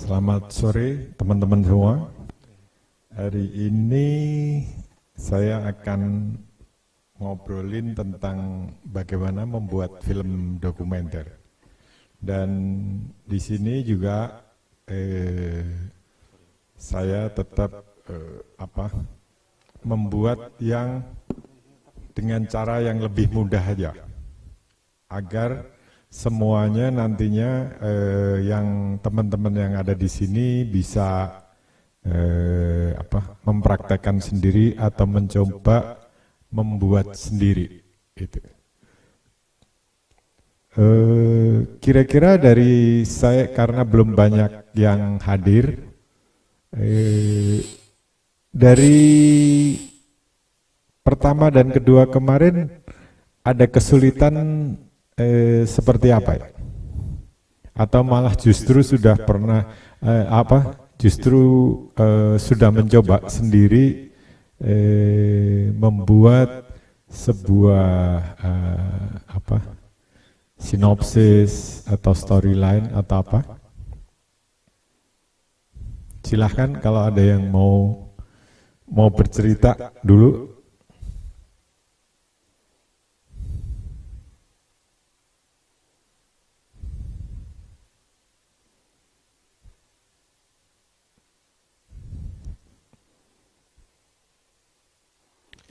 Selamat sore teman-teman semua. Hari ini saya akan ngobrolin tentang bagaimana membuat film dokumenter. Dan di sini juga saya tetap membuat yang dengan cara yang lebih mudah aja, agar semuanya nantinya yang teman-teman yang ada di sini bisa mempraktekkan sendiri atau mencoba membuat sendiri. Gitu. Kira-kira dari saya, karena belum banyak yang hadir, dari pertama dan kedua kemarin ada kesulitan seperti apa ya? Atau malah justru sudah pernah sudah mencoba sendiri membuat sebuah sinopsis atau storyline atau apa? Silahkan kalau ada yang mau bercerita dulu.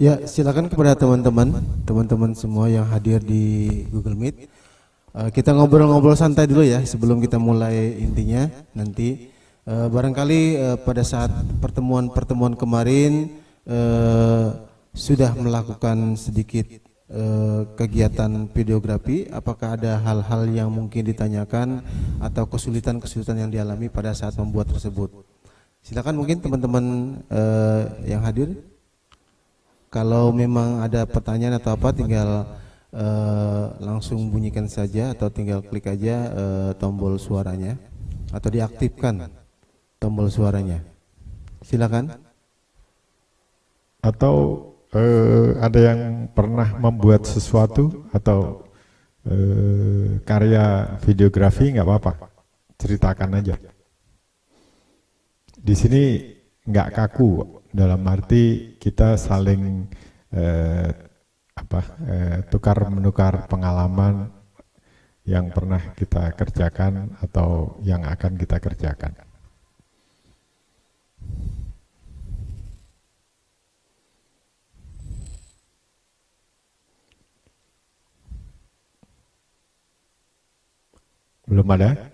Ya, silakan kepada teman-teman semua yang hadir di Google Meet. Kita ngobrol-ngobrol santai dulu ya sebelum kita mulai intinya nanti. Barangkali pada saat pertemuan kemarin sudah melakukan sedikit kegiatan videografi. Apakah ada hal-hal yang mungkin ditanyakan atau kesulitan-kesulitan yang dialami pada saat membuat tersebut? Silakan mungkin teman-teman yang hadir. Kalau memang ada pertanyaan atau apa, tinggal langsung bunyikan saja atau tinggal klik aja tombol suaranya atau diaktifkan tombol suaranya. Silakan. Atau ada yang pernah membuat sesuatu atau karya videografi, nggak apa-apa, ceritakan aja. Di sini nggak kaku. Dalam arti kita saling tukar menukar pengalaman yang pernah kita kerjakan atau yang akan kita kerjakan. Belum ada?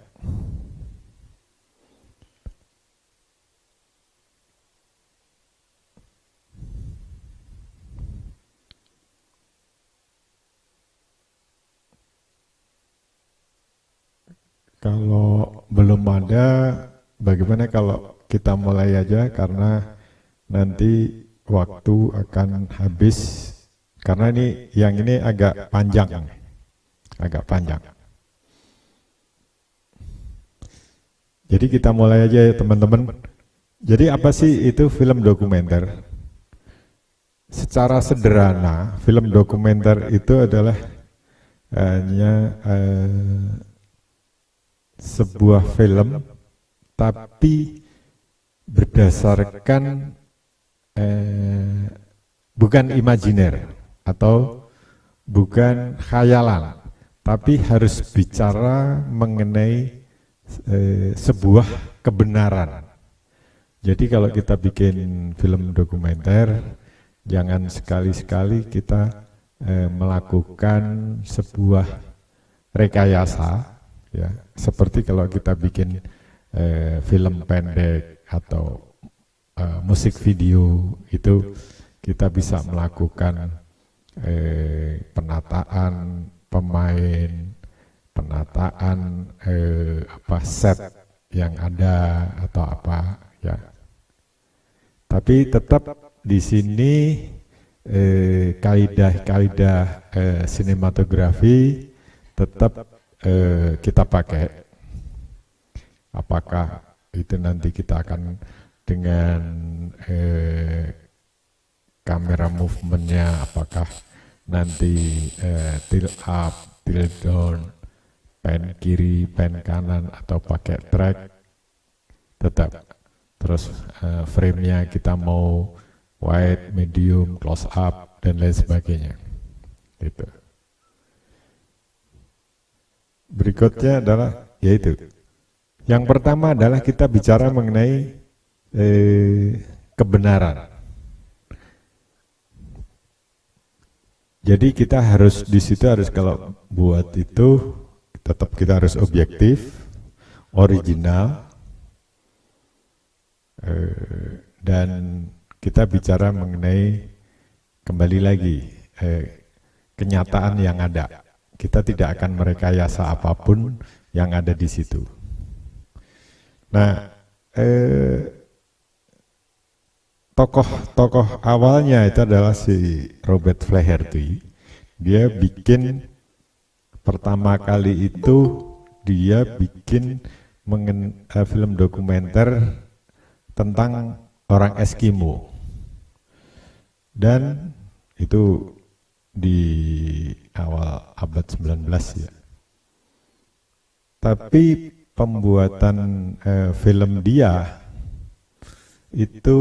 Kalau belum ada, bagaimana kalau kita mulai aja, karena nanti waktu akan habis, karena yang ini agak panjang. Jadi kita mulai aja ya teman-teman. Jadi apa sih itu film dokumenter? Secara sederhana, film dokumenter itu adalah hanya sebuah film, tapi berdasarkan bukan imajiner atau bukan khayalan, tapi harus bicara mengenai sebuah kebenaran. Jadi kalau kita bikin film dokumenter, jangan sekali-sekali kita melakukan sebuah rekayasa, ya, seperti kalau kita bikin film pendek atau musik video, itu kita bisa melakukan penataan pemain, penataan set yang ada atau apa, ya. Tapi tetap di sini kaidah-kaidah sinematografi tetap kita pakai. Apakah itu nanti kita akan dengan kamera movementnya, apakah nanti tilt up, tilt down, pen kiri, pen kanan, atau pakai track, tetap. Terus frame-nya kita mau wide, medium, close up, dan lain sebagainya. Gitu. Berikutnya adalah yaitu yang pertama adalah kita bicara mengenai kebenaran. Jadi kita harus di situ harus, kalau buat itu tetap kita harus objektif, original, dan kita bicara mengenai kembali lagi kenyataan yang ada. Kita tidak akan merekayasa apapun yang ada di situ. Nah, tokoh awalnya itu adalah si Robert Flaherty. Dia bikin pertama kali itu dia bikin film dokumenter tentang orang Eskimo, dan itu di awal abad 19 ya. Tapi pembuatan film dia itu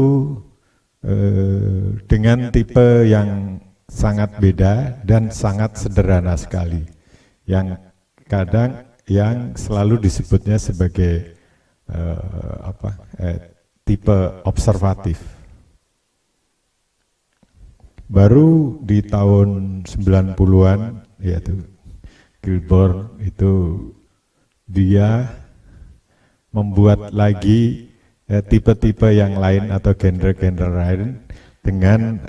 dengan tipe yang sangat beda dan sangat sederhana sekali, yang kadang yang selalu disebutnya sebagai tipe observatif. Baru di tahun 90-an, yaitu Gilbert itu dia membuat lagi tipe-tipe yang lain atau genre-genre lain dengan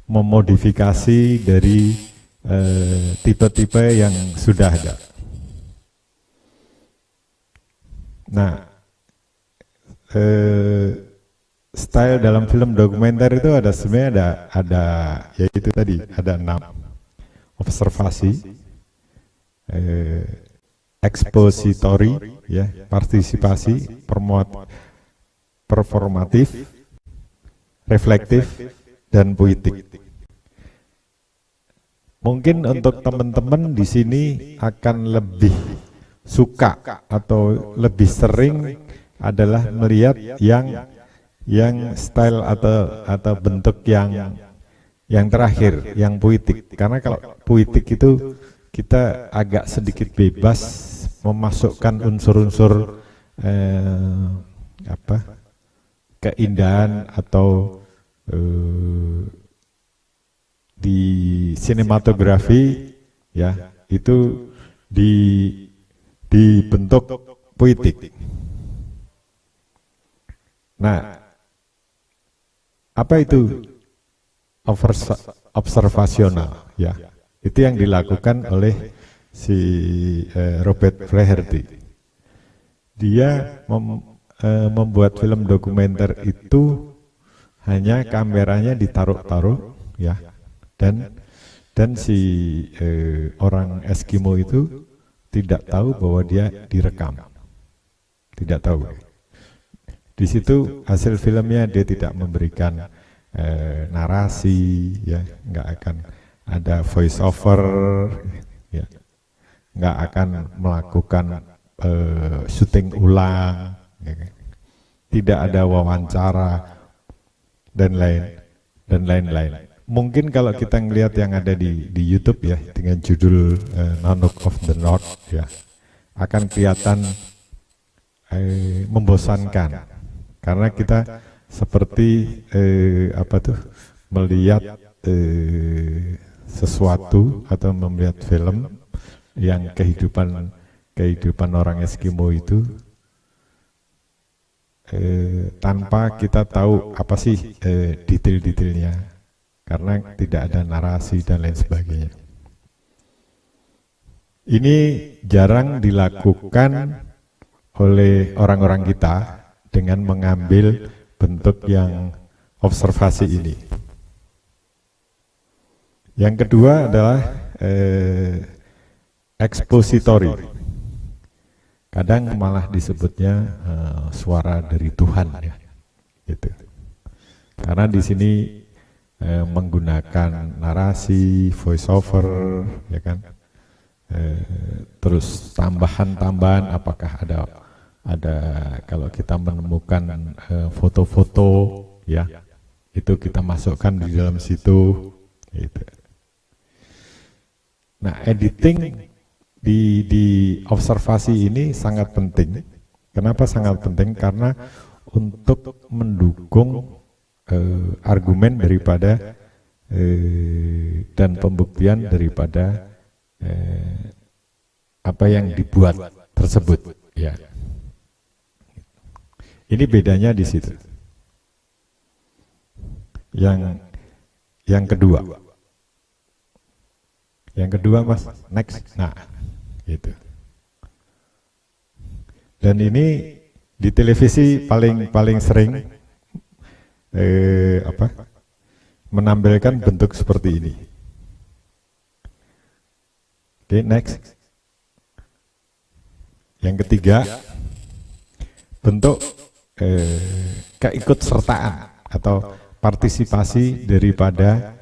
memodifikasi dari tipe-tipe yang sudah ada. Nah, style dalam film dokumenter itu ada sebenarnya ada yaitu tadi ada 6: observasi, expository, ya, partisipasi, performatif, reflektif, dan puitik. Mungkin untuk teman-teman di sini akan lebih suka atau lebih sering adalah melihat yang style atau bentuk yang terakhir, yang puitik. Karena kalau puitik itu kita agak sedikit bebas memasukkan unsur-unsur keindahan atau di sinematografi, ya, itu dibentuk puitik. Nah, apa itu observasional, ya? Itu yang dilakukan oleh si Robert Flaherty. Dia membuat film dokumenter itu hanya kameranya ditaruh-taruh, ya, dan si orang Eskimo itu tidak tahu bahwa dia direkam, tidak tahu. Di situ hasil filmnya dia tidak memberikan narasi, ya, nggak akan ada voice over, ya, nggak akan melakukan syuting ulang, ya, tidak ada wawancara dan lain-lain. mungkin kalau kita ngelihat yang ada di YouTube ya dengan judul Nanook of the North ya, akan kelihatan membosankan karena kita seperti melihat sesuatu atau melihat film yang kehidupan orang Eskimo itu tanpa kita tahu apa sih detail-detailnya, karena tidak ada narasi dan lain sebagainya. Ini jarang dilakukan oleh orang-orang kita dengan mengambil bentuk yang observasi ini. Yang kedua adalah expository. Kadang malah disebutnya suara dari Tuhan ya, gitu. Karena di sini menggunakan narasi, voice over, ya kan. Terus tambahan-tambahan, apakah ada kalau kita menemukan foto-foto ya, itu kita masukkan di dalam situ gitu. Nah, editing di observasi ini sangat penting. Kenapa sangat penting? Karena untuk mendukung argumen daripada dan pembuktian daripada apa yang dibuat tersebut ya. Ini bedanya di situ. Yang kedua. Yang kedua Mas, next. Nah, gitu. Dan ini di televisi paling sering menampilkan bentuk seperti ini. Oke, next. Yang ketiga, bentuk keikutsertaan atau partisipasi daripada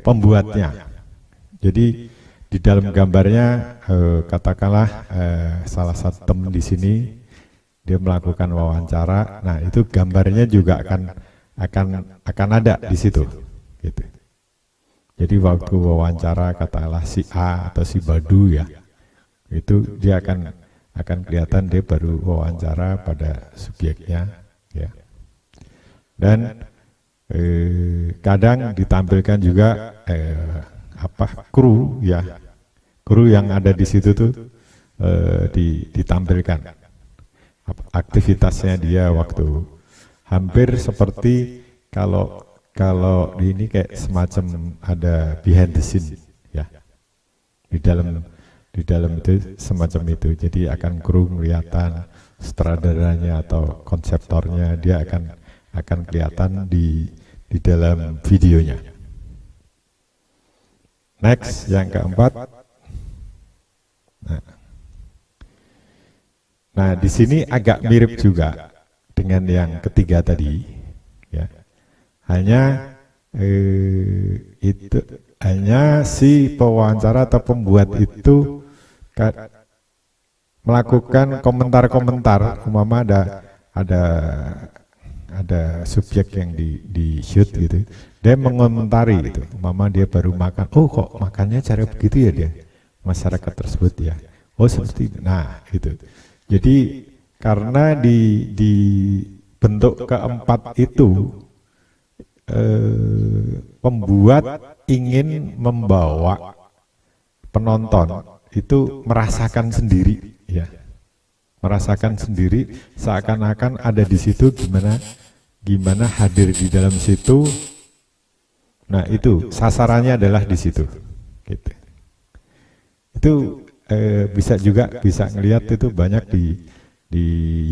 pembuatnya. Jadi di dalam gambarnya katakanlah salah satu teman di sini dia melakukan wawancara. Nah, itu gambarnya juga akan ada di situ gitu. Jadi waktu wawancara katakanlah si A atau si Badu ya, itu dia akan kelihatan dia baru wawancara pada subjeknya ya. Dan kadang ditampilkan juga kru ya, kru yang ada di situ tuh ditampilkan aktivitasnya dia waktu, hampir seperti kalau ini kayak semacam ada behind the scene ya, di dalam itu semacam itu. Jadi akan kru kelihatan, sutradaranya atau konseptornya dia akan kelihatan di dalam videonya. Next, yang keempat. Nah, di sini agak mirip juga dengan yang ketiga tadi, ya. Hanya si pewawancara atau pembuat itu melakukan komentar-komentar. Umpama ada subjek yang di shoot gitu, dia mengomentari itu. Umpama dia baru makan, oh kok makannya cara begitu ya dia, masyarakat tersebut ya, oh seperti itu. Nah itu. Jadi karena di bentuk keempat itu pembuat ingin membawa penonton itu merasakan sendiri ya, merasakan sendiri seakan-akan ada di situ, gimana hadir di dalam situ. Nah itu sasarannya adalah di situ gitu. Itu bisa ngelihat itu banyak di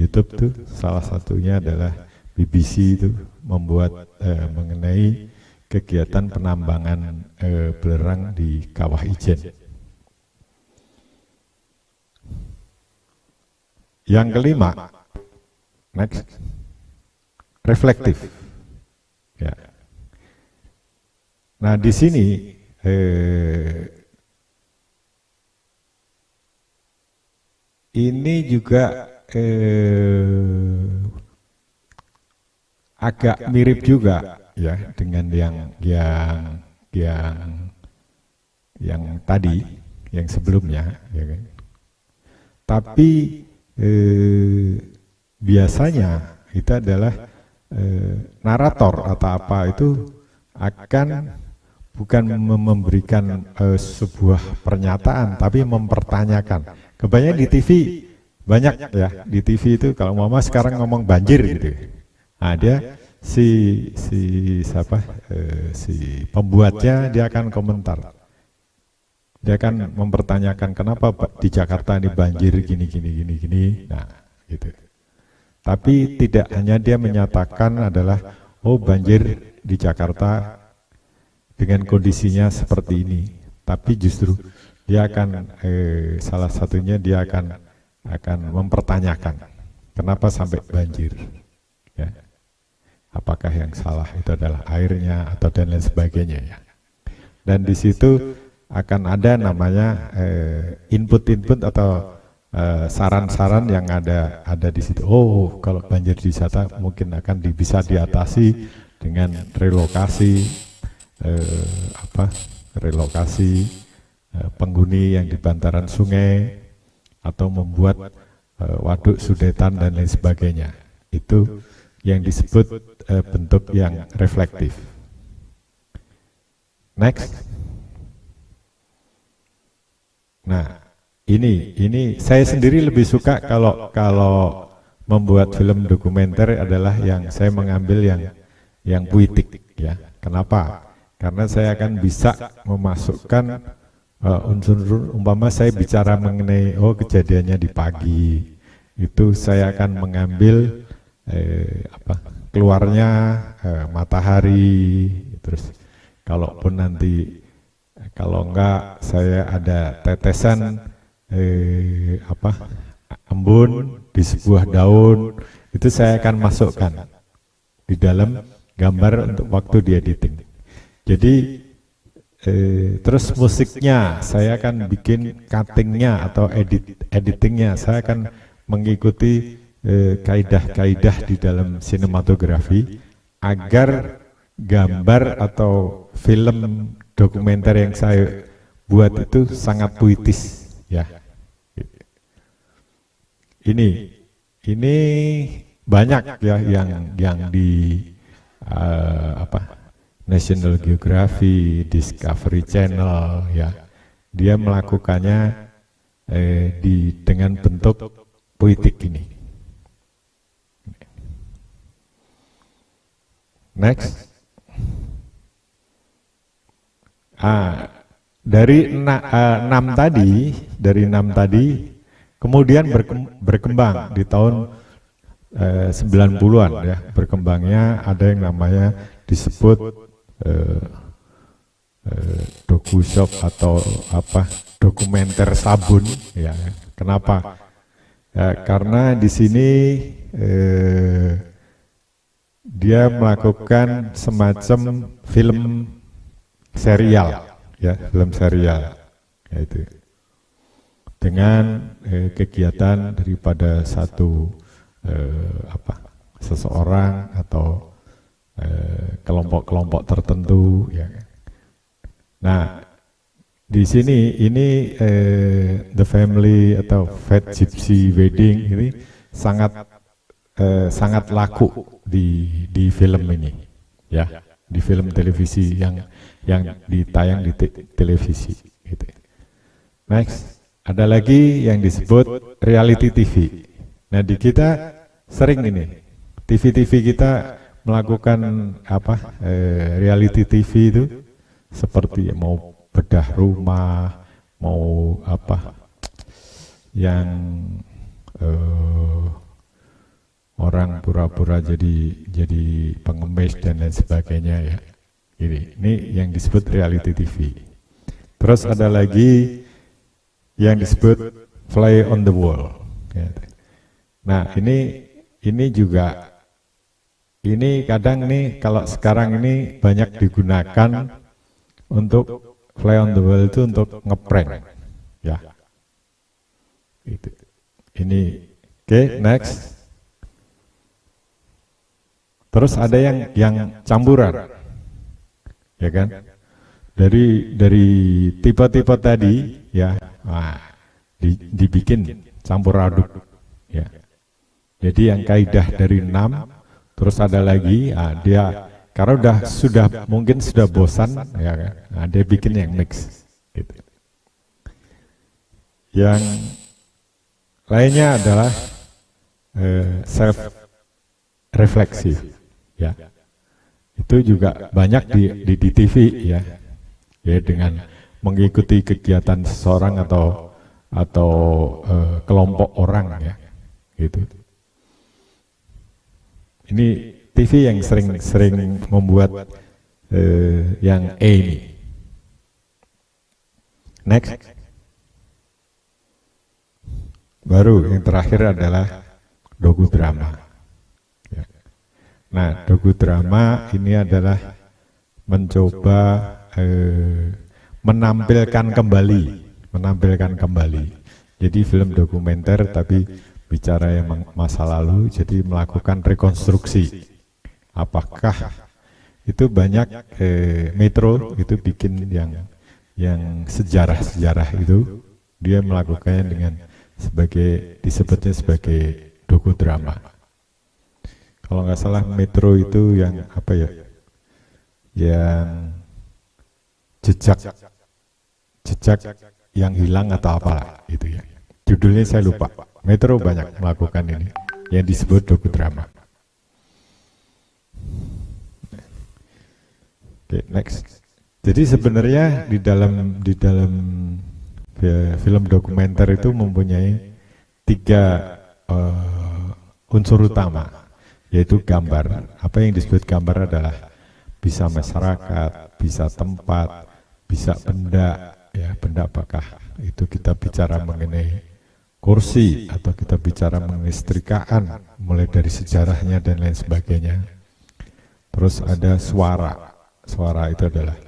YouTube tuh. Salah satunya adalah BBC itu membuat mengenai kegiatan penambangan belerang di Kawah Ijen. Yang kelima, next, reflektif. Ya. Nah di sini ini juga agak mirip juga ya dengan yang tadi, yang sebelumnya, ya kan. Tapi biasanya itu adalah narator atau apa itu akan bukan memberikan sebuah pernyataan, tapi mempertanyakan. Kebanyakan di TV banyak ya, di TV itu kalau mama sekarang ngomong banjir gitu, nah dia si pembuatnya dia akan komentar, dia akan mempertanyakan kenapa di Jakarta ini banjir gini. Nah, gitu. Tapi tidak hanya dia menyatakan adalah oh banjir di Jakarta dengan kondisinya seperti ini, tapi justru dia akan salah satunya dia akan mempertanyakan kenapa sampai banjir, ya. Apakah yang salah itu adalah airnya atau dan lain sebagainya, ya. Dan di situ akan ada namanya input-input atau saran-saran yang ada di situ. Oh, kalau banjir di sana mungkin akan bisa diatasi dengan relokasi penghuni yang di bantaran sungai atau membuat waduk sudetan dan lain sebagainya. Itu yang disebut bentuk yang reflektif. Next. Nah, ini saya sendiri lebih suka kalau membuat film dokumenter adalah yang saya mengambil yang puitik, ya. Kenapa? Karena saya akan bisa memasukkan unsur umpama saya bicara mengenai kejadiannya di pagi, itu saya akan mengambil keluarnya matahari, terus kalaupun nanti kalau enggak saya ada tetesan embun di sebuah daun, itu saya akan masukkan di dalam gambar untuk waktu di editing. Jadi terus musiknya saya akan bikin cuttingnya atau editingnya, saya akan mengikuti kaidah-kaidah di dalam sinematografi agar gambar atau film dokumenter yang saya buat itu sangat puitis, ya. Ini banyak ya yang di National Geographic, Discovery Channel, ya. Dia melakukannya dengan bentuk puitik ini. Next. Dari 6 tadi kemudian berkembang di tahun 90-an, ya. Berkembangnya ada yang namanya disebut doku-shop atau dokumenter sabun, ya. Kenapa? Karena di sini dia melakukan semacam film serial, ya, film serial, yaitu dengan kegiatan daripada satu seseorang atau kelompok-kelompok tertentu, ya. Nah, di sini ini The Family atau Fat Gypsy Wedding ini sangat laku di film ini, ya, di film televisi yang ditayang di televisi, gitu. Next, ada lagi yang disebut reality TV. Nah, di kita sering ini TV kita melakukan reality TV itu seperti mau bedah rumah, mau yang orang pura-pura jadi pengemis dan lain sebagainya, ya. Ini yang disebut reality TV. Terus ada lagi yang disebut fly on the wall, ya. Nah, ini juga kadang nih kalau sekarang ini banyak digunakan untuk fly on the wall itu untuk ngeprank, ya. Ini oke, next. Terus ada yang campuran, ya kan? Dari tipe-tipe tadi, ya, dibikin campur aduk, ya. Jadi yang kaidah dari 6, terus ada lagi, dia karena mungkin sudah bosan, ya kan? Dia bikin yang mix, gitu. Yang lainnya adalah self refleksif, ya. Itu juga banyak di TV, ya, dengan mengikuti kegiatan seseorang atau kelompok orang, ya, gitu. Ini TV yang sering membuat yang E ini. Next. Baru yang terakhir adalah doku-drama. Ya. Nah, doku-drama ini adalah mencoba menampilkan kembali. Jadi film dokumenter tapi bicara yang masa lalu, jadi melakukan rekonstruksi. Apakah itu banyak Metro itu bikin yang sejarah itu, dia melakukannya dengan disebutnya sebagai dokudrama. Kalau nggak salah Metro itu yang apa ya? Yang jejak yang hilang atau apa itu ya. Judulnya saya lupa. Metro banyak melakukan ini yang disebut dokudrama. Oke, next. Jadi sebenarnya di dalam film dokumenter itu mempunyai 3 unsur utama, yaitu gambar. Apa yang disebut gambar adalah bisa masyarakat, bisa tempat, bisa benda, ya, benda apakah itu kita bicara mengenai kursi atau kita bicara mengenai setrikaan, mulai dari sejarahnya dan lain sebagainya. Terus ada suara itu adalah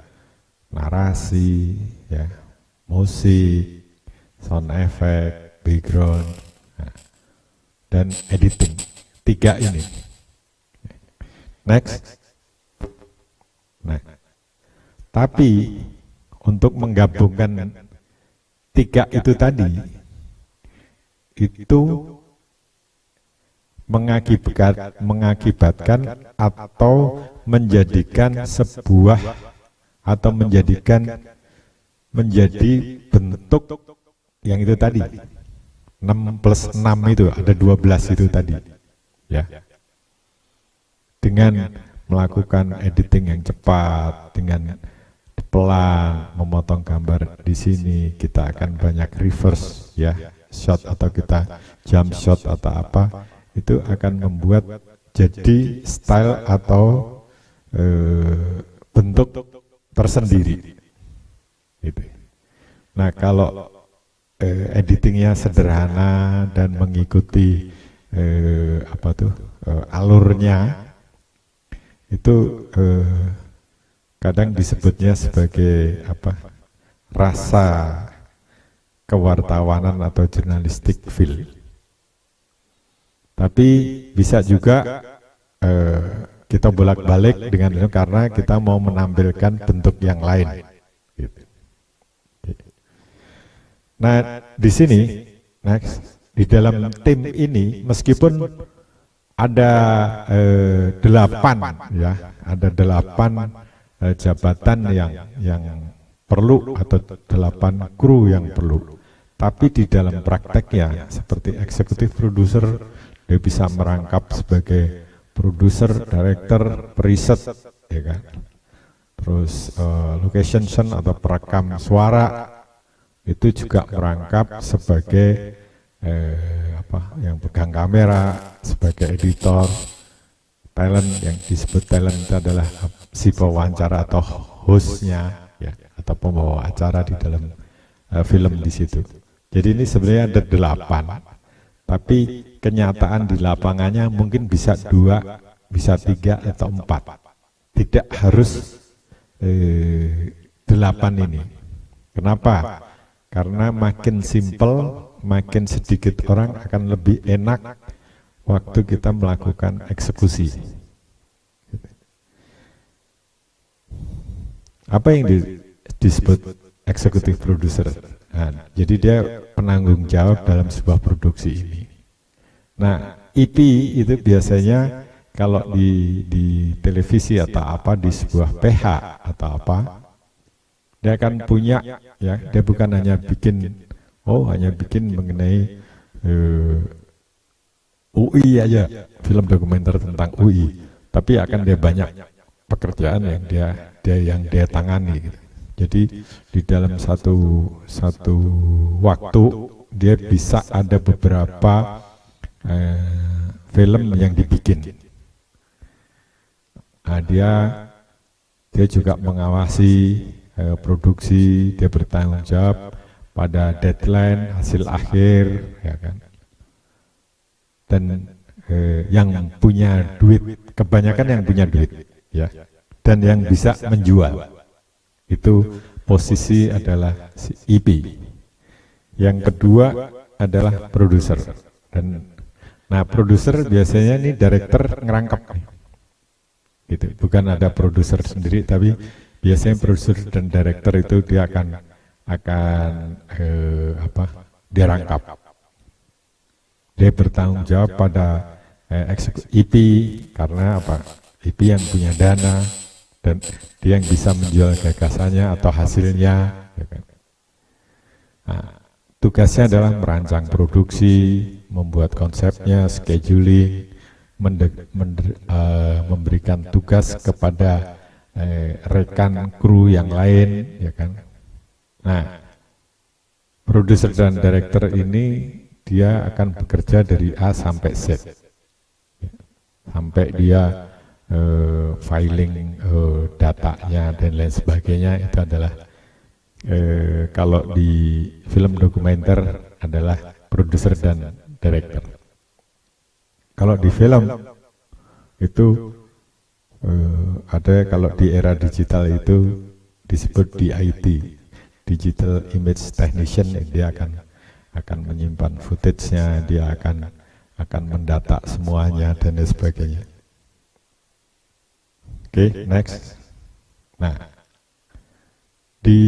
narasi, ya, musik, sound effect, background, dan editing. 3 ini. Next. Nah, tapi untuk menggabungkan 3 itu tadi, itu mengakibatkan atau menjadikan menjadi bentuk yang itu tadi 6 plus 6 itu ada 12 itu tadi, ya, dengan melakukan editing yang cepat, dengan pelan memotong gambar. Di sini kita akan banyak reverse, ya, shot atau kita jump shot atau apa, itu akan membuat jadi style atau bentuk tersendiri gitu. Nah, kalau editingnya sederhana dan mengikuti alurnya, itu kadang disebutnya sebagai rasa kewartawanan atau jurnalistik feel. Tapi bisa juga kita bolak-balik dengan itu karena kita mau menampilkan bentuk yang lain. Gitu. Nah, di sini, next, di dalam tim ini meskipun ada 8, ya, ada 8 jabatan yang perlu atau 8 kru yang perlu. Tapi di dalam prakteknya seperti eksekutif produser, dia bisa merangkap sebagai produser, director, periset, ya kan. Terus location sound atau perekam suara itu juga merangkap sebagai yang pegang kamera, sebagai editor, talent. Yang disebut talent itu adalah si pewawancara atau hostnya, ya, atau pembawa acara di dalam film di situ. Jadi ini sebenarnya ada 8, tapi kenyataan di lapangannya mungkin bisa 2, bisa 3 atau 4. Tidak harus 8 ini. Kenapa? Karena makin simple, makin sedikit orang akan lebih enak waktu kita melakukan eksekusi. Apa yang disebut eksekutif produser? Nah, jadi dia penanggung jawab dalam sebuah produksi ini. Nah, EP itu biasanya kalau di televisi atau apa, di sebuah PH atau apa, dia akan punya, ya, dia bukan hanya bikin, hanya bikin mengenai UI aja, film dokumenter tentang UI, tapi akan dia banyak pekerjaan yang dia tangani gitu. Jadi di dalam satu waktu dia bisa ada beberapa film yang dibikin. Nah, dia juga mengawasi produksi, dia bertanggung jawab pada deadline, hasil akhir, ya kan. Dan yang punya duit, kebanyakan yang punya duit, ya, dan yang bisa menjual. Itu posisi adalah si EP. Yang kedua adalah produser. Nah, produser biasanya ini director ngerangkap, gitu. Bukan ada produser sendiri, tapi biasanya produser dan director itu dia akan dirangkap. Dia bertanggung jawab pada EP karena apa? EP yang punya dana, dan dia yang bisa menjual gagasannya atau hasilnya, ya kan? Nah, tugasnya adalah merancang produksi, membuat konsepnya, scheduling, memberikan tugas kepada rekan kru yang lain, ya kan? Nah, produser dan director ini dia akan bekerja dari A sampai Z, sampai dia filing datanya dan lain sebagainya. Itu adalah kalau di film dokumenter adalah produser dan director. Kalau di film itu ada, kalau di era digital itu disebut DIT, Digital Image Technician. Dia akan menyimpan footage-nya, dia akan mendata semuanya dan lain sebagainya. Oke, next. Nah, di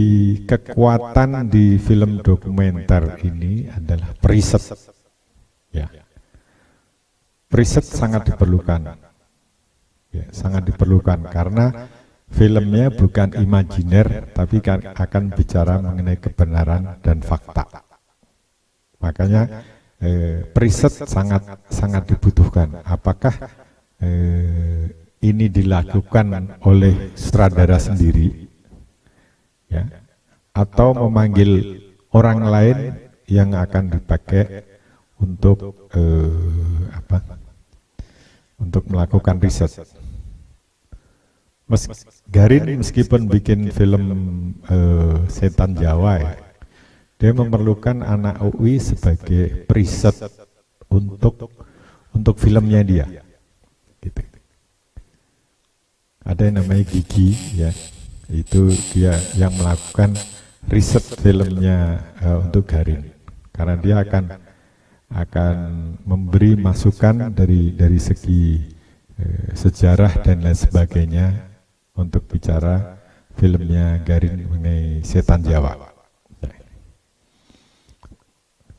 kekuatan di film dokumenter ini adalah preset. Ya, preset sangat diperlukan. Ya, sangat diperlukan karena filmnya bukan imajiner, tapi akan bicara mengenai kebenaran dan fakta. Makanya preset sangat dibutuhkan. Apakah ini dilakukan oleh sutradara sendiri, ya, atau memanggil orang lain yang akan dipakai untuk untuk melakukan riset. Garin meskipun bikin film Setan Jawa, ya, dia memerlukan anak UI sebagai preset untuk filmnya dia, gitu. Ada yang namanya Gigi, ya, itu dia yang melakukan riset filmnya untuk Garin, karena dia akan memberi masukan dari segi sejarah dan lain sebagainya untuk bicara filmnya Garin mengenai Setan Jawa.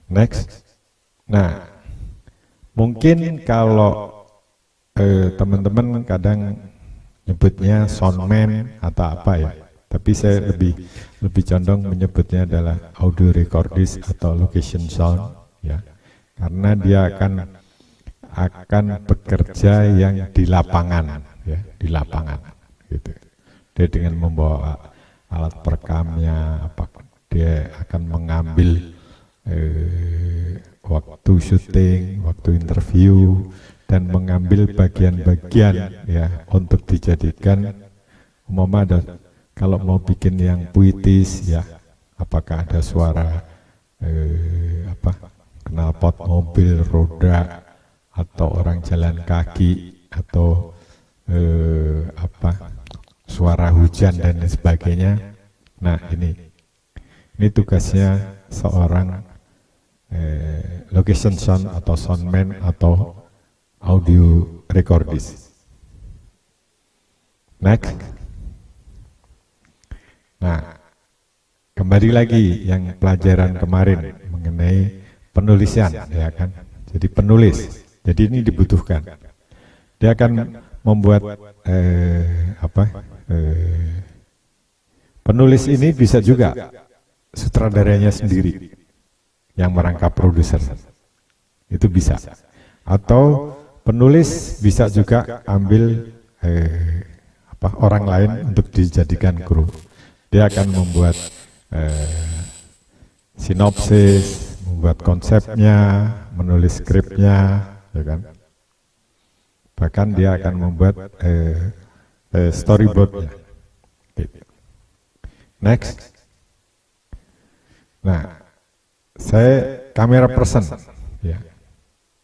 Next. Nah, mungkin kalau teman-teman kadang nyebutnya soundman atau apa, ya, tapi saya lebih condong menyebutnya adalah audio recordist atau location sound, ya, karena dia akan bekerja yang di lapangan, ya, di lapangan, gitu. Dia dengan membawa alat perekamnya, dia akan mengambil waktu syuting, waktu interview, dan mengambil bagian-bagian, ya, untuk dijadikan umpama kalau mau bikin yang puitis, ya, apakah ada suara knalpot mobil, roda, atau orang jalan kaki, atau suara hujan dan lain sebagainya. Nah, ini tugasnya seorang location sound atau soundman atau audio recordist. Next. Nah, kembali lagi yang pelajaran kemarin mengenai penulisan, ya kan? Jadi penulis, jadi ini dibutuhkan. Dia akan membuat penulis ini bisa juga sutradaranya sendiri yang merangkap produser, itu bisa. Atau penulis bisa juga ambil orang lain untuk dijadikan kru. Dia akan membuat sinopsis, membuat konsepnya, menulis skripnya, ya kan? Bahkan dia akan membuat storyboardnya. Next. Nah, saya kamera person, ya.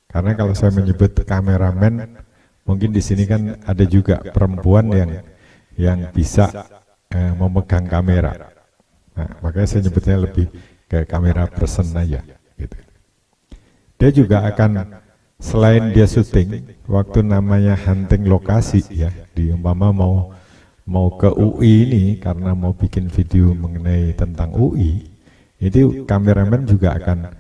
Karena kalau saya menyebut kameramen, mungkin di sini kan ada juga perempuan yang bisa memegang kamera. Nah, makanya saya nyebutnya lebih ke kamera person aja. Gitu. Dia juga akan, selain dia syuting, waktu namanya hunting lokasi, ya, di umpama mau ke UI ini karena mau bikin video mengenai tentang UI, itu kameramen juga akan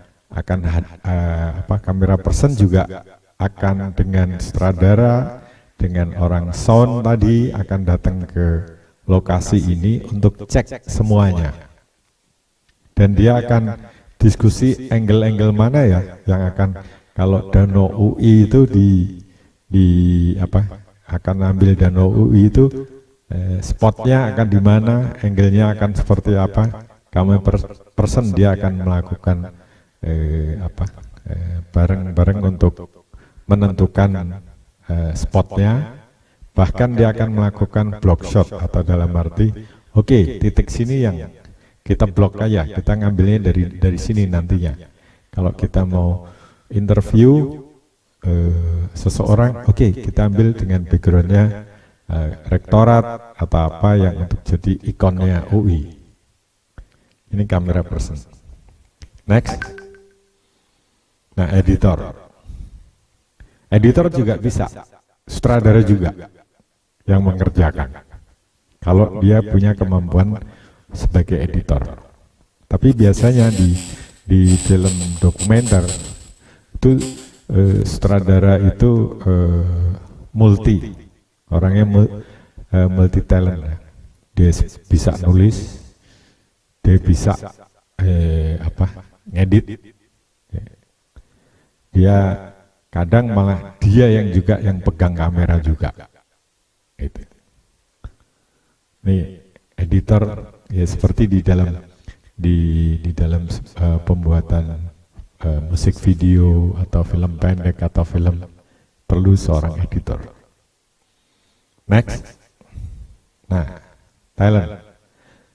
kamera person juga akan dengan sutradara, dengan orang sound tadi akan datang ke lokasi ini untuk cek semuanya. Dan dia akan diskusi angle-angle mana ya yang akan, kalau danau UI itu akan ambil danau UI itu spotnya akan di mana, angle-nya akan seperti apa. Kamera person dia akan melakukan bareng-bareng untuk menentukan spotnya, bahkan dia akan melakukan block shot, atau dalam arti oke, titik sini yang kita blok aja, kita ngambilnya dari sini nantinya. Kalau kita mau interview seseorang, oke, kita ambil dengan backgroundnya rektorat atau apa yang untuk jadi ikonnya UI. Ini kamera person. Next. Nah, editor. Editor juga bisa, sutradara juga yang mengerjakan. Kalau dia punya kemampuan sebagai editor. Tapi biasanya di film dokumenter itu sutradara itu multi, orangnya multi talent. Dia bisa nulis, dia bisa ngedit. Dia kadang malah dia yang juga yang pegang kamera juga. Gitu. Nih editor ya seperti di dalam pembuatan musik video atau film pendek atau film, perlu seorang editor. Next. Nah,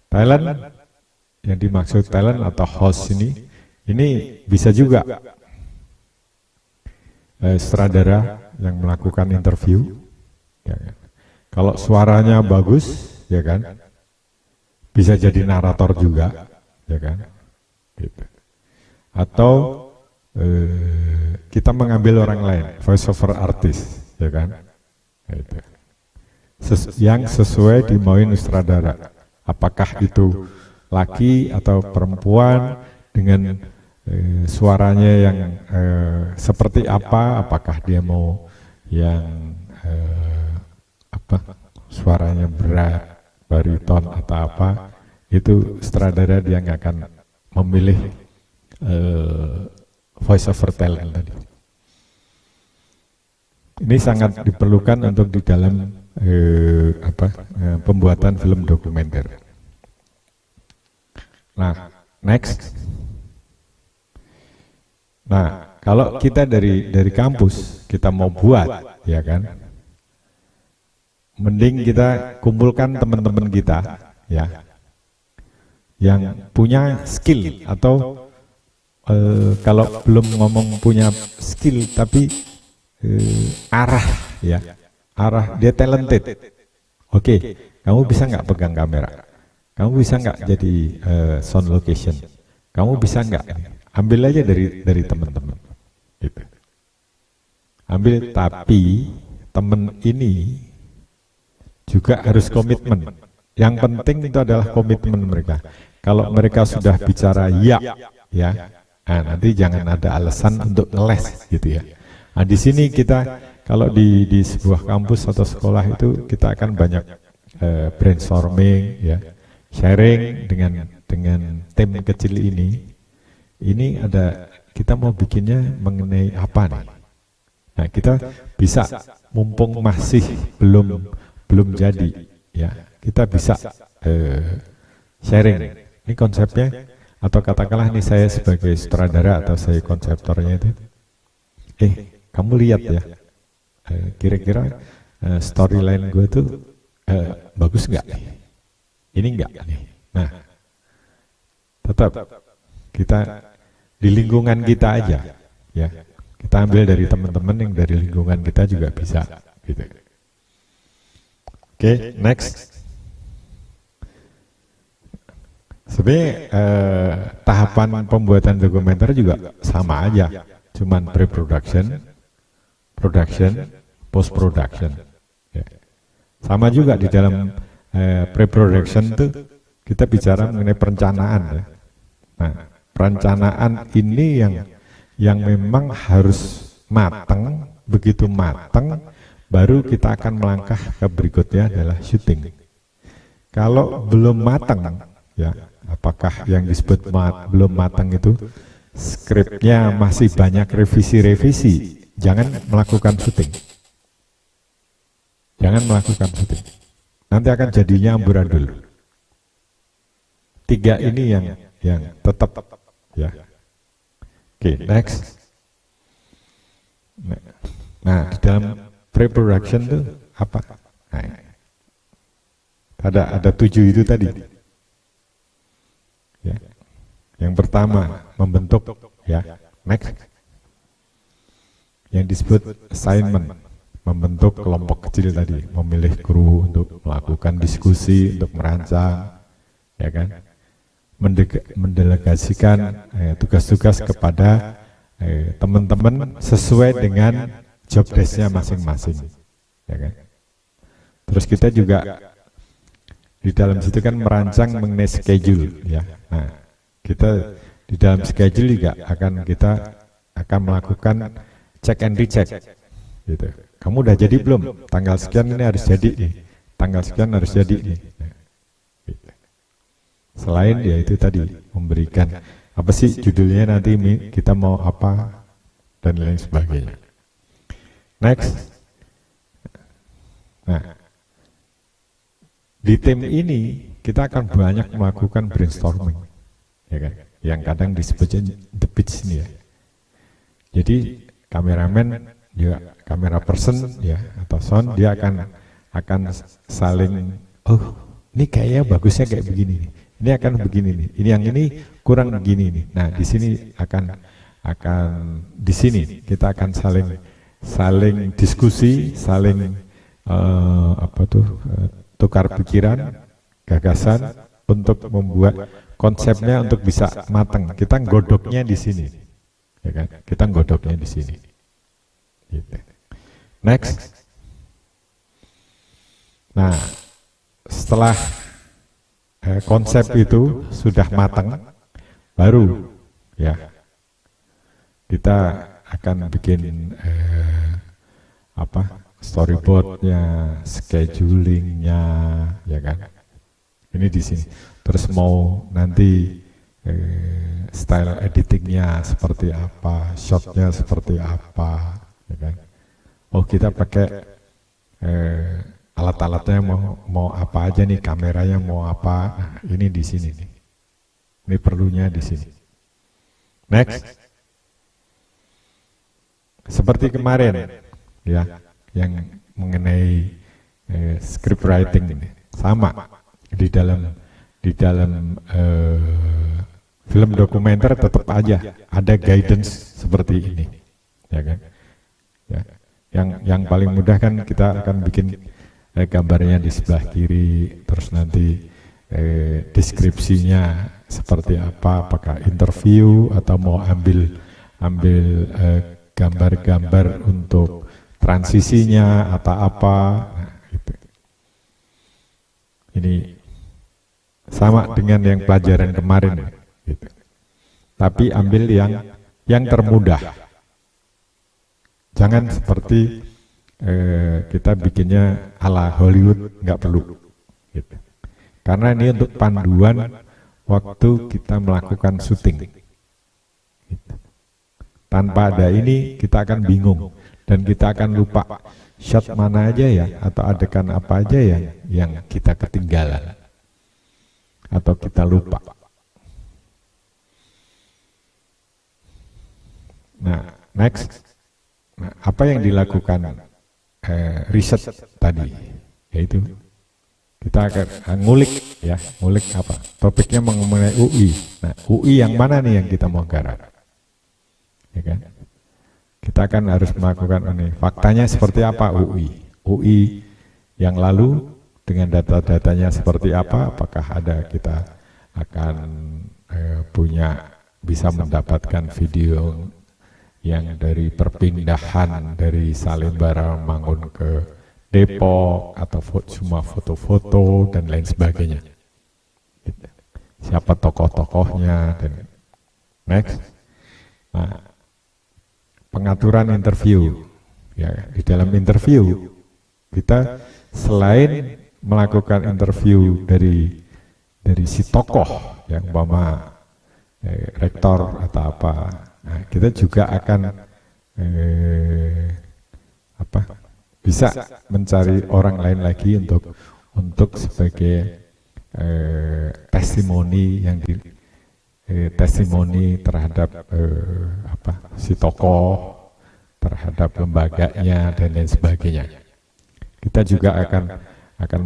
talent yang dimaksud talent atau host ini bisa juga sutradara yang melakukan interview, ya kan? Kalau suaranya bagus, ya kan, bisa jadi narator juga, ya kan, gitu. Atau kita mengambil orang lain, voice over artist, ya kan, gitu. Yang sesuai dimauin sutradara, apakah itu laki atau perempuan dengan suaranya yang seperti apa, apakah dia mau yang suaranya berat, bariton atau apa, itu sutradara dia nggak akan memilih voice over talent tadi. Ini sangat diperlukan untuk di dalam pembuatan film dokumenter. Nah, next. Nah, kalau kita dari kampus kita mau buat, ya kan, mending kita kumpulkan teman-teman kita, ya, yang punya skill atau kalau belum ngomong punya skill tapi arah, ya, arah dia talented. Oke, kamu bisa nggak pegang kamera? Kamu bisa nggak jadi sound location? Kamu bisa nggak? Ambil aja dari teman-teman, gitu. Ambil, tapi teman ini juga harus komitmen. Yang penting itu adalah komitmen mereka. Kalau mereka sudah bicara ya, nah, nanti jangan ada alasan untuk ngeles gitu ya. Nah, di sini kita kalau di sebuah kampus atau sekolah itu kita akan banyak brainstorming ya, sharing dengan tim kecil ini. Ini ada kita mau bikinnya mengenai apa nih? Nah, kita bisa mumpung masih belum jadi ya, kita bisa sharing. Ini konsepnya atau katakanlah nih saya sebagai sutradara atau saya konseptornya itu. Kamu lihat ya. Kira-kira storyline gue tuh bagus nggak nih? Ini nggak nih. Nah, tetap kita di lingkungan kita aja, ya. Kita ambil dari teman-teman yang dari lingkungan kita juga bisa, gitu. Oke, next. Sebenarnya tahapan pembuatan dokumenter juga sama aja, cuman pre-production, production, post-production. Ya. Sama juga di dalam pre-production tuh kita bicara mengenai perencanaan. Ya. Nah, perencanaan ini yang memang harus matang, begitu matang, baru kita akan melangkah ke berikutnya adalah syuting. Kalau belum matang, ya, apakah yang disebut belum matang itu skripnya masih banyak revisi-revisi, jangan melakukan syuting. Jangan melakukan syuting. Nanti akan jadinya amburadul. 3 ini yang tetap ya. Oke, next. Nah, di dalam pre-production itu apa? Nah, ada 7 itu tadi. Ya. Yang pertama membentuk ya, next. Yang disebut assignment, membentuk kelompok kecil tadi, memilih kru untuk melakukan diskusi, untuk merancang, ya kan? Mendelegasikan tugas-tugas kepada teman-teman sesuai dengan job desk-nya masing-masing, ya kan? Terus kita juga di dalam situ kan merancang mengenai schedule, ya. Nah, kita di dalam schedule juga kita akan melakukan check and recheck, gitu. Kamu udah jadi belum? Tanggal sekian ini harus jadi nih. Tanggal sekian harus jadi nih. Nah, gitu. Selain ya itu tadi memberikan apa sih judulnya nanti kita mau apa dan lain sebagainya. Next. Nah, di tim ini kita akan banyak melakukan brainstorming, ya kan? Yang kadang disebutnya the pitch ini ya. Jadi kameramen juga kamera person ya atau sound dia akan saling ini kayaknya bagusnya kayak begini nih. Ini akan begini nih. Ini yang ini kurang begini nih. Nah, di sini akan di sini kita akan saling diskusi, saling tukar pikiran, gagasan untuk membuat konsepnya untuk bisa matang. Kita nggodoknya di sini. Ya kan? Kita nggodoknya di sini. Gitu. Next. Nah, setelah konsep itu sudah matang, baru ya kita akan bikin storyboardnya, schedulingnya, ya kan? Ini di sini. Terus mau nanti style editingnya seperti apa, shotnya seperti apa, ya kan? Oh, kita pakai alat-alatnya mau apa aja nih, kameranya mau apa? Nah, ini di sini nih. Ini perlunya di sini. Next. Seperti kemarin, ya, yang mengenai script writing ini sama di dalam film dokumenter tetap aja ada guidance seperti ini, ya kan? Ya. Yang paling mudah kan kita akan bikin gambarnya di sebelah kiri, terus nanti deskripsinya seperti apa, apakah interview atau mau ambil gambar-gambar untuk transisinya atau apa. Nah, gitu. Ini sama dengan yang pelajaran kemarin, gitu. Tapi ambil yang termudah. Jangan seperti kita bikinnya ala Hollywood, nggak perlu. Gitu. Karena ini untuk panduan waktu kita melakukan syuting. Gitu. Tanpa ada ini kita akan bingung dan kita akan lupa shot mana aja ya, atau adegan apa aja yang kita ketinggalan atau kita lupa. Nah, next, nah, apa yang dilakukan riset tadi, yaitu kita akan ngulik ya, ngulik apa? Topiknya mengenai UI. Nah, UI yang mana nih yang kita mau garap? Ya kan? Kita akan harus melakukan ini. Faktanya seperti apa UI? UI yang lalu dengan data-datanya seperti apa? Apakah ada kita akan punya bisa mendapatkan video yang dari perpindahan dari Salemba Rawamangun ke Depok atau cuma foto-foto dan lain sebagainya. Siapa tokoh-tokohnya dan next. Nah, pengaturan interview. Ya, di dalam interview kita selain melakukan interview dari si tokoh yang umpama rektor atau apa, nah, kita juga akan bisa mencari orang lain lagi untuk sebagai testimoni yang testimoni terhadap si tokoh, terhadap lembaganya dan lain sebagainya. Kita juga akan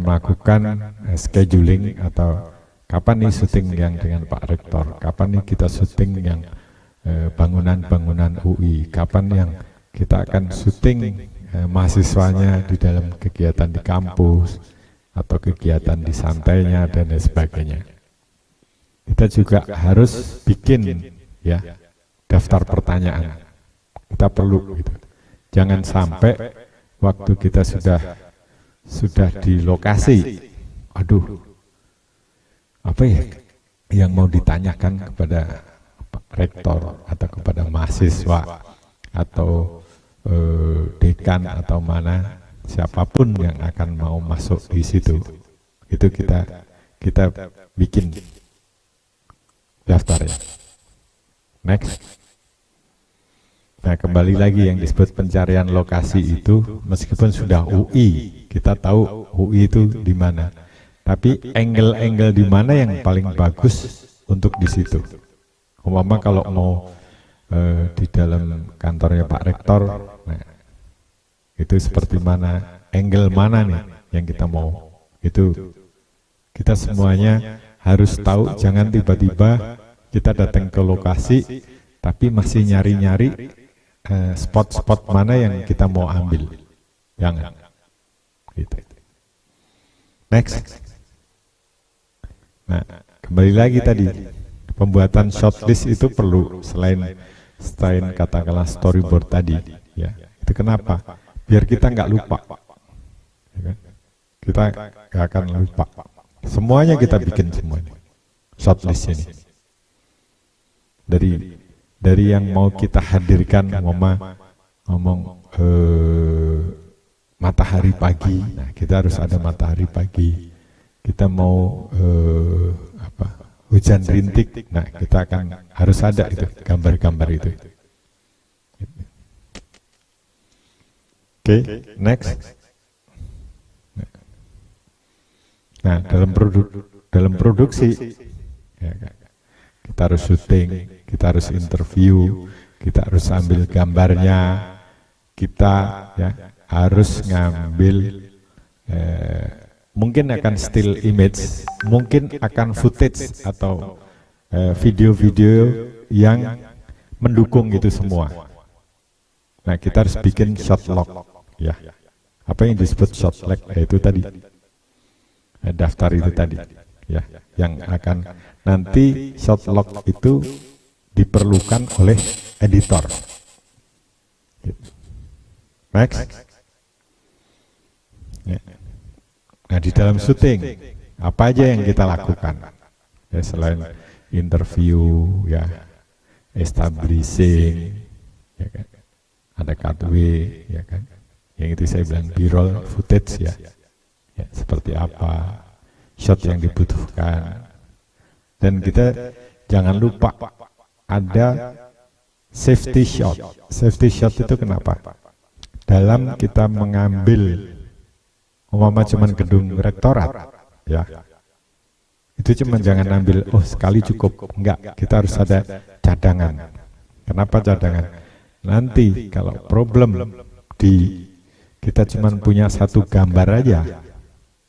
melakukan scheduling atau kapan nih syuting yang dengan Pak Rektor, kapan nih kita syuting yang bangunan-bangunan UI, kapan yang kita akan syuting mahasiswanya di dalam kegiatan di kampus atau kegiatan di santainya dan lain sebagainya. Kita juga harus bikin ya daftar pertanyaan. Kita perlu gitu. Jangan sampai waktu kita sudah di lokasi, aduh, apa ya yang mau ditanyakan kepada rektor atau kepada mahasiswa atau dekan atau mana, siapapun yang akan mau masuk di situ, itu kita bikin daftar ya. Next. Nah, kembali lagi yang disebut pencarian lokasi itu, meskipun sudah UI, kita tahu UI itu di mana. Tapi angle-angle di mana yang paling bagus untuk di situ. Umpama kalau mau di dalam kantornya Pak Rektor, nah, itu seperti mana, angle mana nih yang kita mau. Itu kita semuanya harus tahu, jangan tiba-tiba kita datang ke lokasi tapi masih nyari-nyari spot-spot mana yang kita mau ambil. Jangan. Gitu. Next. Nah, kembali lagi tadi, pembuatan shortlist itu perlu selain katakanlah storyboard tadi, ya. Itu kenapa? Biar kita nggak lupa, ya kan? Kita nggak akan lupa. Semuanya kita bikin semuanya shortlist ini. Dari yang mau kita hadirkan, ngomong matahari pagi, nah kita harus ada matahari pagi. Kita mau hujan rintik, nah kita akan harus ada itu gambar-gambar itu. Oke, next. Nah, dalam produksi ya, kita harus syuting, kita harus interview, kita harus ambil gambarnya, kita ya harus ngambil mungkin akan still image, mungkin akan footage atau video-video yang mendukung itu semua. Nah, kita harus bikin shot log, ya. Apa yang disebut shot log? Itu tadi daftar itu tadi, ya. Yang akan nanti shot log itu diperlukan oleh editor. Next. Ya. Nah, di dalam syuting apa aja yang kita lakukan? ya, selain interview, ya, establishing, ya kan, ada cutaway, ya kan, yang itu saya bilang B-roll footage, ya, seperti apa shot yang dibutuhkan. Dan kita jangan lupa ada safety shot. Safety shot itu kenapa? Dalam kita mengambil umpama cuman gedung rektorat, ya, itu cuman jangan ambil sekali cukup, enggak, kita harus ada cadangan. Kenapa cadangan? Nanti kalau problem kita cuman punya satu gambar aja,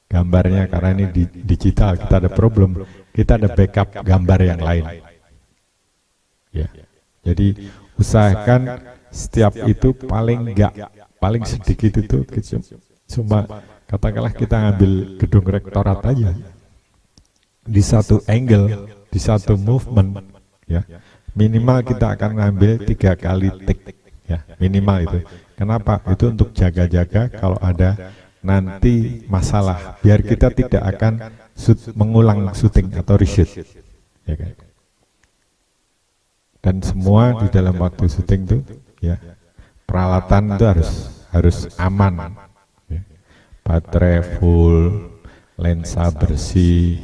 gambarnya karena ini digital, kita ada problem, kita ada backup gambar yang lain, ya. Jadi usahakan setiap itu paling sedikit itu cuma katakanlah kita ngambil gedung rektorat aja di satu angle, di satu movement, ya, minimal kita akan ngambil 3 kali take, ya, minimal itu. Kenapa? Itu untuk jaga-jaga kalau ada nanti masalah, biar kita tidak akan mengulang syuting atau reshoot, ya kan? Dan semua di dalam waktu syuting itu, ya, peralatan itu harus aman, ya. Baterai full, lensa bersih,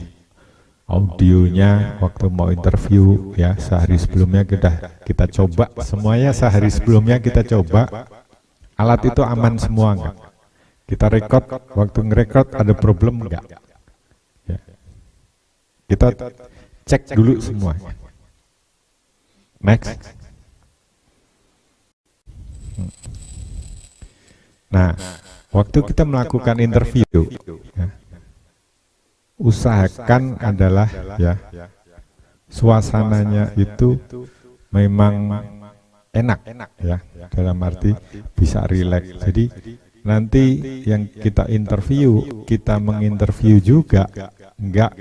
audionya waktu mau interview, ya, sehari sebelumnya kita coba semuanya, sehari sebelumnya kita coba alat itu aman semua enggak, kita record, waktu ngerekord ada problem enggak, ya. Kita cek dulu semuanya. Next. Nah, waktu kita melakukan interview, ya, usahakan adalah, ya, suasananya itu memang enak, ya, dalam arti bisa rileks. Jadi nanti yang kita interview, kita menginterview juga enggak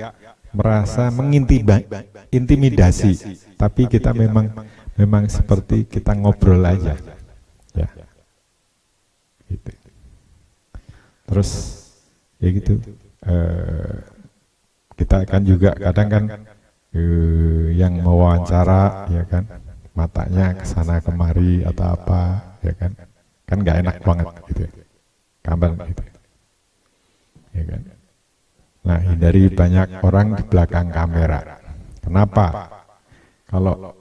merasa intimidasi, tapi kita memang seperti kita ngobrol aja, ya, gitu. Terus ya gitu, kita akan juga kadang kan yang mewawancara, ya kan, matanya kesana kemari atau apa, ya kan nggak enak banget gitu, gambar gitu, ya kan. Nah, hindari banyak orang di belakang kamera. Kenapa? Kalau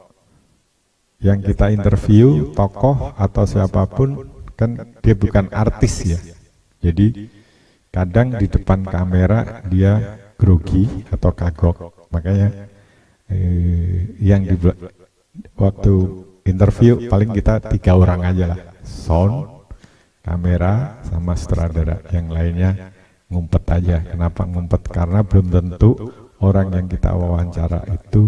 yang kita interview tokoh atau siapapun kan dia bukan artis, ya. Jadi kadang di depan kamera dia grogi atau kagok. Makanya yang di waktu interview paling kita 3 orang aja lah, sound, kamera, sama sutradara. Yang lainnya ngumpet aja. Kenapa ngumpet? Karena belum tentu orang yang kita wawancara itu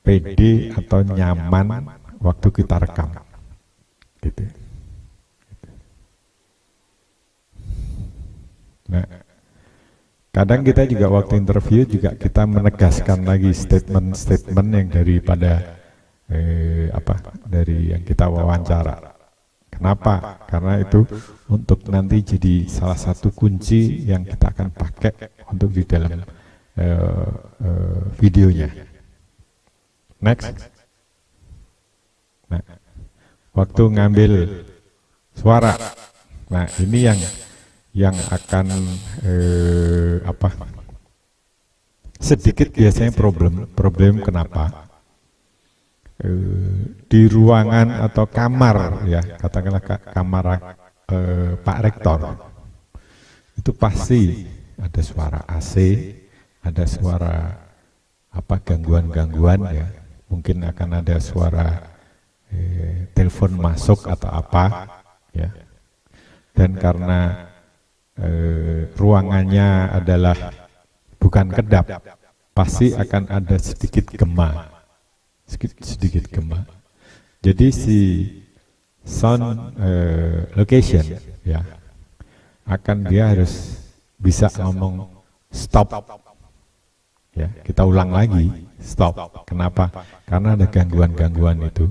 pede atau nyaman waktu kita rekam, gitu. Nah, kadang kita juga waktu interview juga kita menegaskan lagi statement-statement yang daripada dari yang kita wawancara. Kenapa? Karena itu untuk nanti jadi salah satu kunci yang kita akan pakai untuk di dalam videonya. Next. Nah, waktu ngambil suara, nah ini yang akan sedikit biasanya problem kenapa? Di ruangan atau kamar, ya, katakanlah kamar Pak Rektor, itu pasti ada suara AC, ada suara gangguan-gangguan, ya, mungkin akan ada suara telepon masuk atau apa, ya. Dan karena ruangannya adalah bukan kedap, pasti akan ada sedikit gema. Sedikit gema. Jadi si sound location, ya, dia harus bisa ngomong stop, ya, kita ulang lagi stop. Kenapa? Karena ada gangguan-gangguan itu,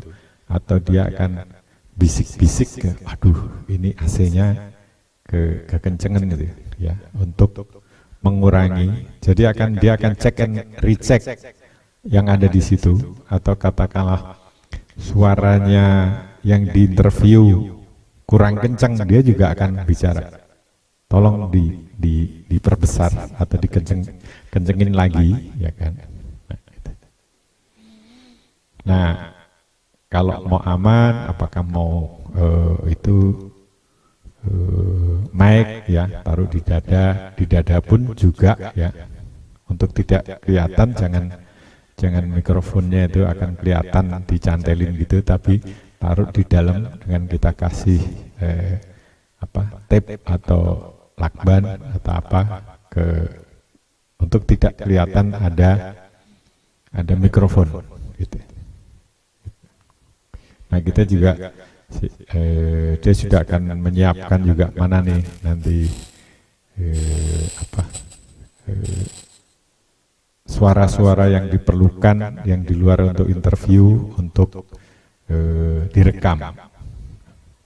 atau dia akan bisik-bisik ke, aduh ini AC-nya kekencengan gitu, ya, untuk mengurangi. Jadi dia akan check and recheck yang ada di situ, atau katakanlah suaranya yang diinterview kurang kencang, dia juga akan bicara. Tolong diperbesar atau dikencengin lagi, ya kan. Nah, kalau mau aman, apakah mau mic ya, taruh di dada pun juga ya, untuk tidak kelihatan, jangan mikrofonnya itu akan kelihatan dicantelin gitu, tapi taruh di dalam dengan kita kasih tape atau lakban atau apa untuk tidak kelihatan ada mikrofon gitu. Nah, kita juga dia sudah akan menyiapkan juga mana nih nanti suara-suara yang diperlukan yang di luar untuk interview, untuk direkam.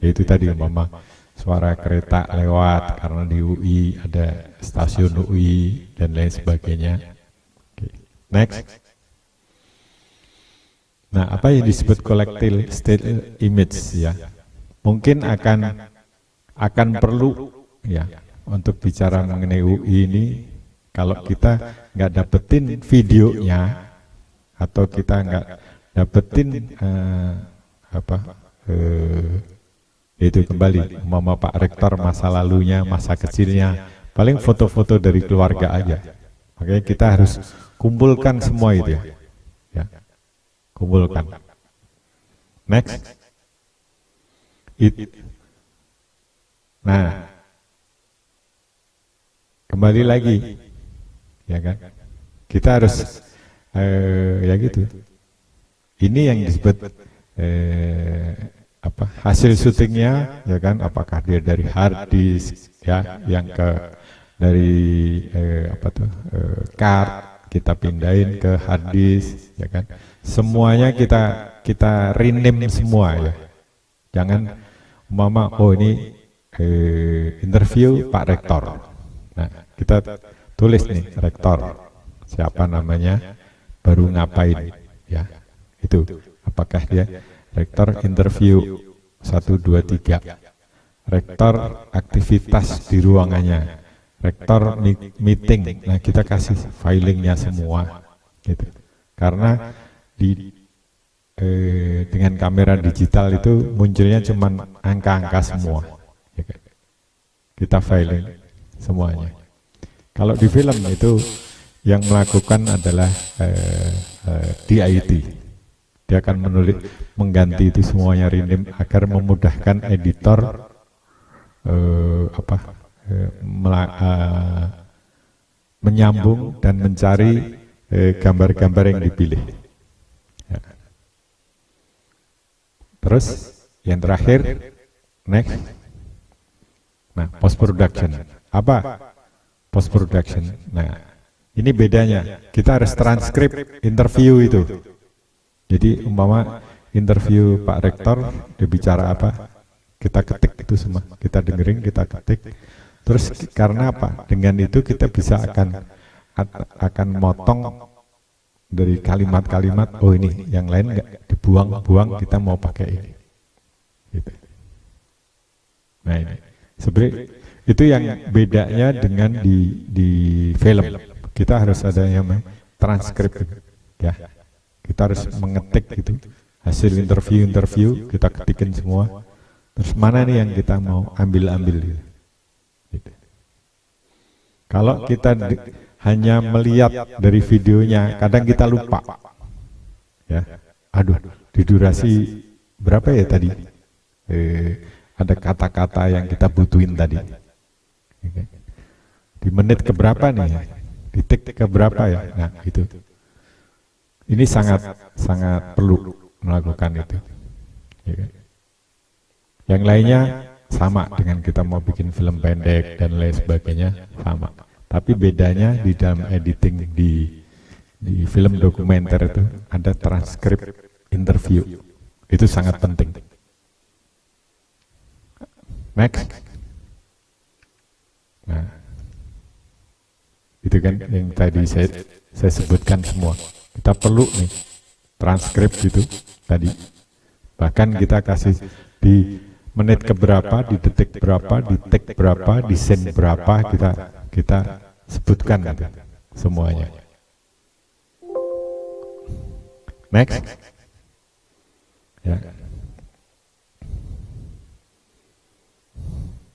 Yaitu tadi umpama suara kereta lewat karena di UI ada stasiun UI dan lain sebagainya. Next. Nah, apa yang disebut collective still image ya? Mungkin akan perlu ya untuk bicara mengenai UI ini, kalau kita nggak dapetin videonya atau kita nggak dapetin itu kembali mama Pak Rektor masa lalunya, masa kecilnya, paling foto-foto dari keluarga aja. Makanya kita harus kumpulkan semua itu ya. Kumpulkan. Next. Nah, kembali lagi, ya kan? Kita harus ya gitu. Ini yang disebut hasil syutingnya, ya kan? Apakah dia dari hard disk, ya, yang dari card kita pindahin ke hard disk, ya kan? Semuanya kita rename semua ya. Jangan mama, oh ini interview Pak Rektor. Nah, kita tulis nih rektor, siapa namanya, baru ngapain, ya. Itu apakah dia rektor interview 1, 2, 3, rektor aktivitas di ruangannya, rektor meeting. Nah, kita kasih filingnya semua gitu. Karena dengan kamera digital itu munculnya cuma angka-angka semua, ya kan? Kita filing semuanya. Kalau di film itu yang melakukan adalah DIT. Dia akan mengganti itu semuanya rename agar memudahkan editor menyambung dan mencari gambar-gambar yang dipilih. Ya. Terus yang terakhir, next. Nah, post production. Apa post production? Nah, ini bedanya. Kita harus transkrip interview itu. Jadi umpama interview Pak Rektor, dia bicara apa, kita ketik itu semua, kita dengerin, kita ketik. Terus karena apa? Dengan itu kita bisa akan motong dari kalimat-kalimat, oh ini yang lain nggak dibuang-buang, kita mau pakai ini. Gitu. Nah ini sebenarnya itu yang bedanya dengan di film. Kita harus ada yang transkrip, ya. Kita harus mengetik itu hasil interview, kita ketikin semua. Terus mana nih yang kita mau ambil gitu. Kalau kita hanya melihat dari videonya, kadang kita lupa, ya. Aduh, di durasi berapa ya tadi? Ada kata-kata yang kita butuhin tadi. Di menit keberapa nih? Detik keberapa ya? Nah, itu. Ini sangat perlu melakukan itu. Yang lainnya sama dengan kita mau bikin film pendek dan lain sebagainya, sama. Tapi bedanya di dalam editing di film dokumenter itu ada transkrip interview. Itu sangat penting. Next. Nah, itu kan yang tadi saya sebutkan semua. kita perlu nih transkrip gitu tadi. Bahkan kita kasih di menit keberapa, di detik berapa, di take berapa, di sen berapa, kita sebutkan gitu, semuanya. Next. Ya.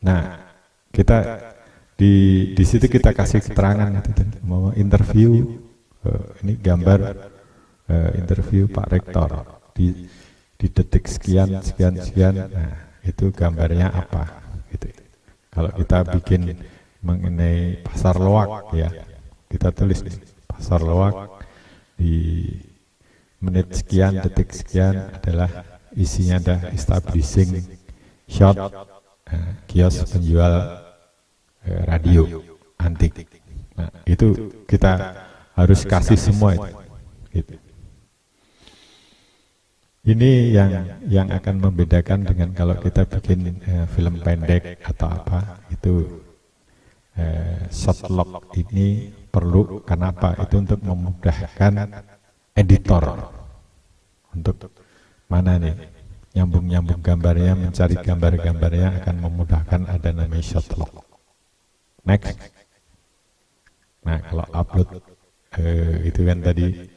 Nah, kita di situ kita kasih keterangan gitu, mau interview, ini gambar interview Pak Rektor di detik sekian sekian sekian. Nah, itu gambarnya apa? Gitu. Kalau kita bikin mengenai pasar loak ya, kita tulis nih, pasar loak di menit sekian detik sekian adalah isinya ada establishing shop, kios penjual radio antik. Nah, itu kita harus kasih semua itu. Gitu. Ini yang akan membedakan dengan kalau kita bikin film pendek atau apa, itu shot log ini perlu. Kenapa? Itu untuk memudahkan editor untuk mana nih nyambung-nyambung gambarnya, mencari gambar-gambarnya akan memudahkan, ada namanya shot log. Next. Nah, kalau upload itu kan tadi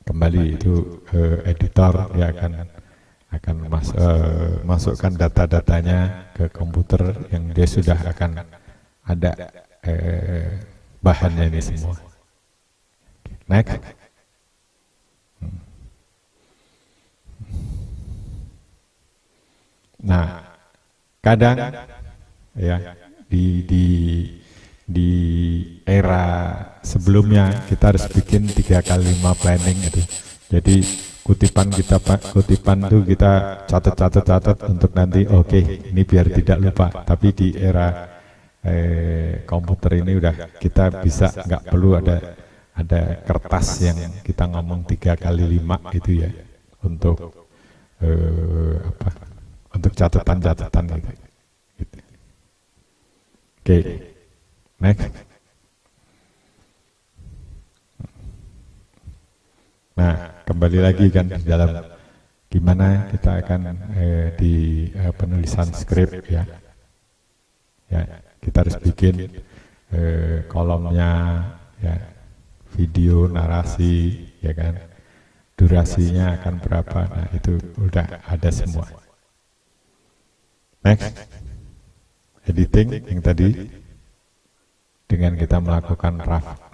kembali itu editor ya akan masukkan data-datanya ke komputer yang dia sudah akan ada bahannya ini semua. Next. Nah, kadang ya di era sebelumnya kita harus bikin 3x5 planning gitu. Jadi kutipan tuh kita catat untuk nanti ini biar tidak lupa. Tapi di era komputer ini udah kita bisa nggak perlu ada kertas yang kita ngomong 3x5 gitu ya untuk untuk catatan gitu. Oke. Next. Nah, kembali lagi kan di dalam gimana kita akan di penulisan skrip ya. Ya, kita harus bikin kolomnya ya, video, narasi ya kan. Durasinya akan berapa. Nah, itu udah ada semua. Next. Editing yang tadi. Dengan kita melakukan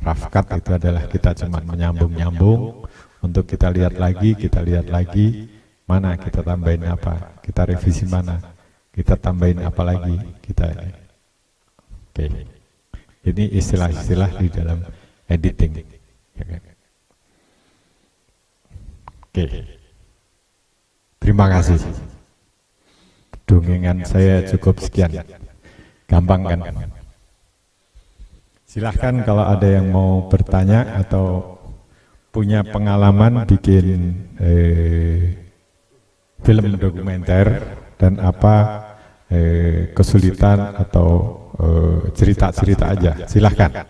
rough cut itu adalah kita cuma menyambung-nyambung untuk kita lihat lagi, mana kita tambahin apa, kita revisi mana, kita tambahin apa lagi, kita. Oke. Ini istilah-istilah di dalam editing. Oke. Terima kasih. Dongengan saya cukup sekian. Gampang kan? Silahkan kalau ada yang mau bertanya atau punya pengalaman bikin film dokumenter dan apa kesulitan atau cerita-cerita aja, silahkan.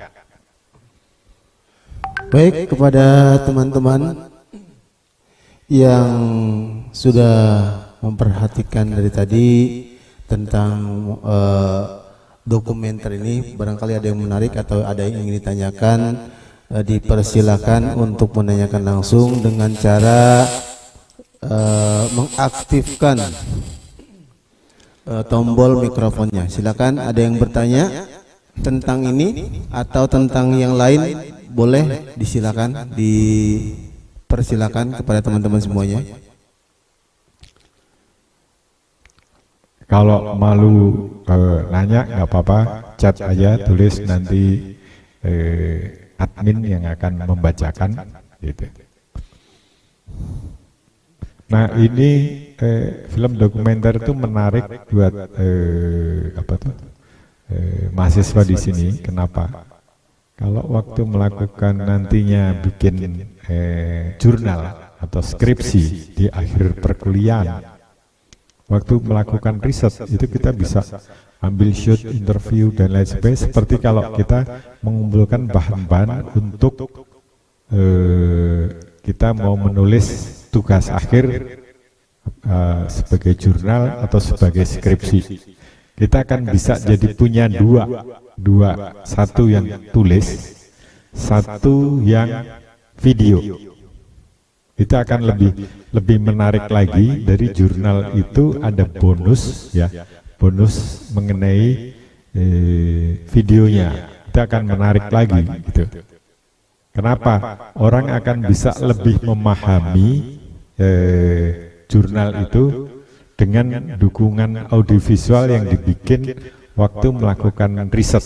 Baik, kepada teman-teman yang sudah memperhatikan dari tadi tentang dokumenter ini, barangkali ada yang menarik atau ada yang ingin ditanyakan, dipersilakan untuk menanyakan langsung dengan cara mengaktifkan tombol mikrofonnya. Silakan, ada yang bertanya tentang ini atau tentang yang lain, boleh disilakan, dipersilakan kepada teman-teman semuanya. Kalau malu nanya nggak apa-apa, chat aja, tulis nanti admin yang akan membacakan gitu. Nah, ini film dokumenter itu menarik buat mahasiswa di sini. Kenapa? Kalau waktu melakukan nantinya bikin jurnal atau skripsi di akhir perkuliahan, waktu melakukan riset itu kita bisa ambil shoot, interview dan lain sebagainya. Seperti kalau kita mengumpulkan bahan-bahan untuk kita mau menulis tugas akhir sebagai jurnal atau sebagai skripsi. Kita akan bisa jadi punya dua, satu yang tulis, satu yang video. Itu akan lebih menarik lagi. Dari jurnal itu ada bonus ya, bonus mengenai videonya. Itu akan menarik lagi gitu. Kenapa? Orang akan bisa lebih memahami jurnal itu dengan dukungan audiovisual yang dibikin waktu melakukan riset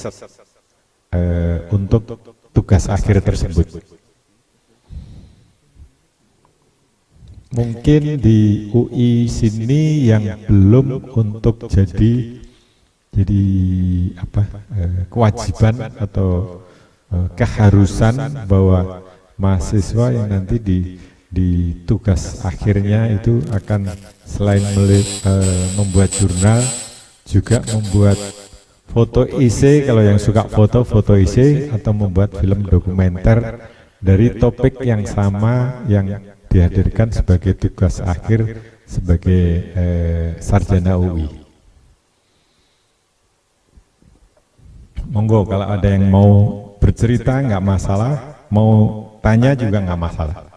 untuk tugas akhir tersebut. Mungkin di UI sini yang belum untuk jadi kewajiban atau keharusan bahwa mahasiswa yang nanti di tugas akhirnya itu akan selain membuat jurnal juga membuat foto essay, kalau yang suka foto essay, atau membuat film dokumenter dari topik yang sama yang dihadirkan sebagai tugas akhir sebagai sarjana UI. Monggo kalau ada yang mau bercerita nggak masalah, mau tanya juga nggak masalah.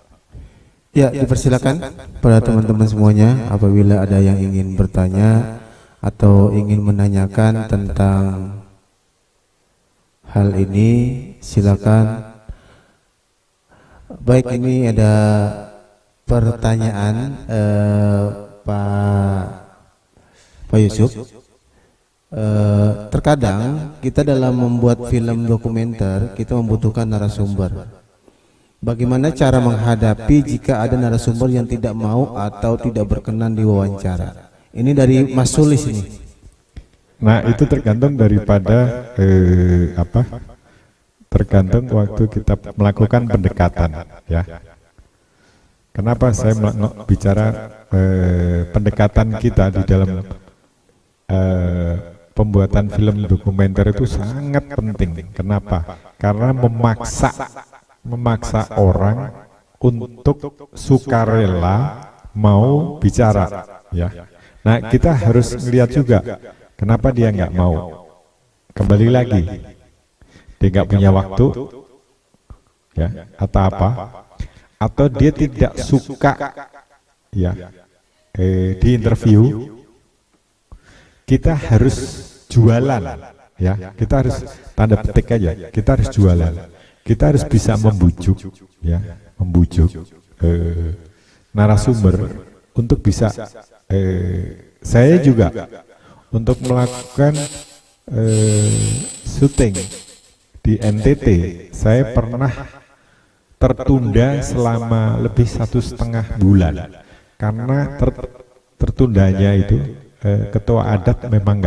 Ya, dipersilakan pada teman-teman semuanya apabila ada yang ingin bertanya atau ingin menanyakan tentang hal ini, silakan. Baik, ini ada pertanyaan Pak Yusuf. Terkadang kita dalam membuat film dokumenter kita membutuhkan narasumber. Bagaimana cara menghadapi jika ada narasumber yang tidak mau atau tidak berkenan diwawancara? Ini dari Mas Sulis ini. Nah, itu tergantung daripada tergantung waktu kita melakukan pendekatan ya. Kenapa saya bicara pendekatan kita di dalam pembuatan film dokumenter itu sangat penting. Kenapa? Karena memaksa orang untuk sukarela mau bicara ya. Nah, kita harus melihat juga kenapa dia nggak mau. Kembali lagi, dia nggak punya waktu ya, atau apa, atau dia tidak suka ya di interview. Kita harus jualan ya, kita harus tanda petik aja, kita harus jualan. Kita harus bisa membujuk ya, membujuk narasumber untuk bisa saya juga untuk melakukan syuting di NTT. Saya pernah tertunda selama lebih 1,5 bulan karena tertundanya itu ketua adat memang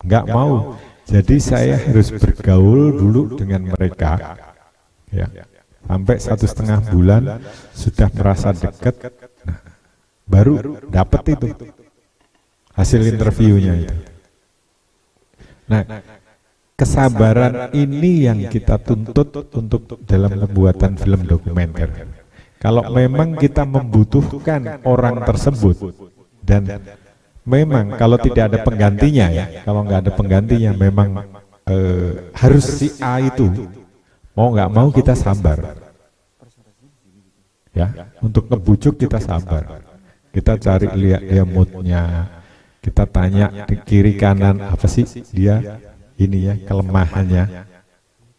nggak mau. Jadi saya harus bergaul dulu dengan mereka ya, sampai 1,5 bulan sudah merasa dekat, nah, baru dapat itu hasil interviewnya itu. Nah, kesabaran ini yang kita tuntut untuk dalam pembuatan film dokumenter. Kalau memang kita membutuhkan orang tersebut dan memang kalau tidak ada penggantinya ya, kalau nggak ada penggantinya memang harus si A itu, mau nggak mau kita sabar ya, untuk ngebujuk kita sabar, kita cari lihat dia moodnya, kita tanya di kiri kanan apa sih dia ini ya kelemahannya,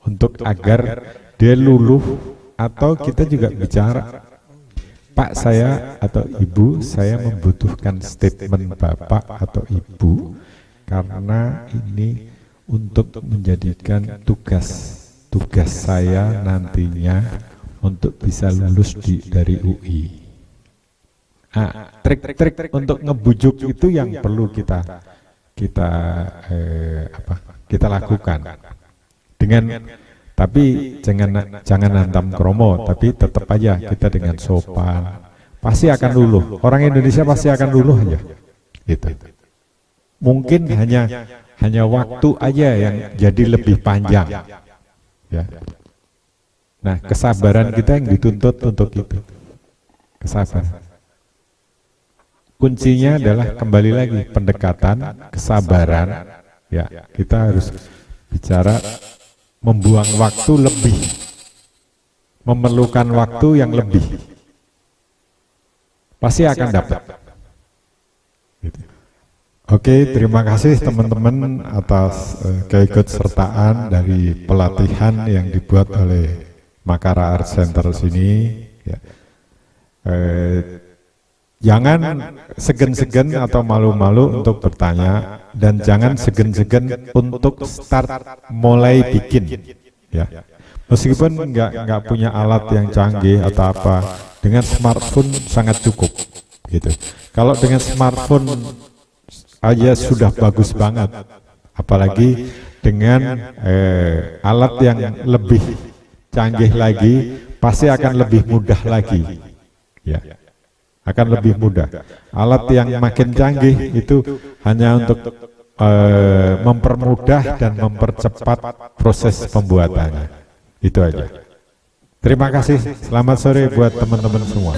untuk agar dia luluh. Atau kita juga bicara, Pak, saya atau Ibu, saya membutuhkan statement Bapak atau Ibu karena ini untuk menjadikan tugas saya nantinya untuk bisa lulus dari UI. Nah, trik-trik untuk ngebujuk itu yang perlu kita lakukan. Tapi jangan hantam kromo, tapi tetap aja kita dengan sopan. Pasti akan luluh. Orang Indonesia pasti akan luluh aja. Gitu. Mungkin hanya waktu aja yang jadi lebih panjang. Ya. Nah, kesabaran kita yang dituntut untuk itu. Kesabaran. Kuncinya adalah kembali lagi pendekatan, kesabaran. Ya, kita harus bicara membuang waktu lebih, memerlukan waktu yang lebih. Pasti akan dapat. Gitu. Oke, terima kasih teman-teman atas keikutsertaan dari pelatihan yang dibuat oleh Makara Art Center sini. Ya. Jangan segan-segan atau malu-malu untuk bertanya, dan jangan segan-segan untuk start mulai bikin. Ya. Meskipun nggak punya alat yang canggih atau apa, dengan smartphone sangat cukup. Gitu. Kalau dengan smartphone aja sudah bagus banget, apalagi dengan alat yang lebih canggih lagi, pasti akan lebih mudah lagi. Ya. Akan lebih mudah. Alat yang makin canggih itu hanya untuk mempermudah dan mempercepat proses pembuatannya. Itu aja. Terima kasih. Selamat sore buat teman-teman semua.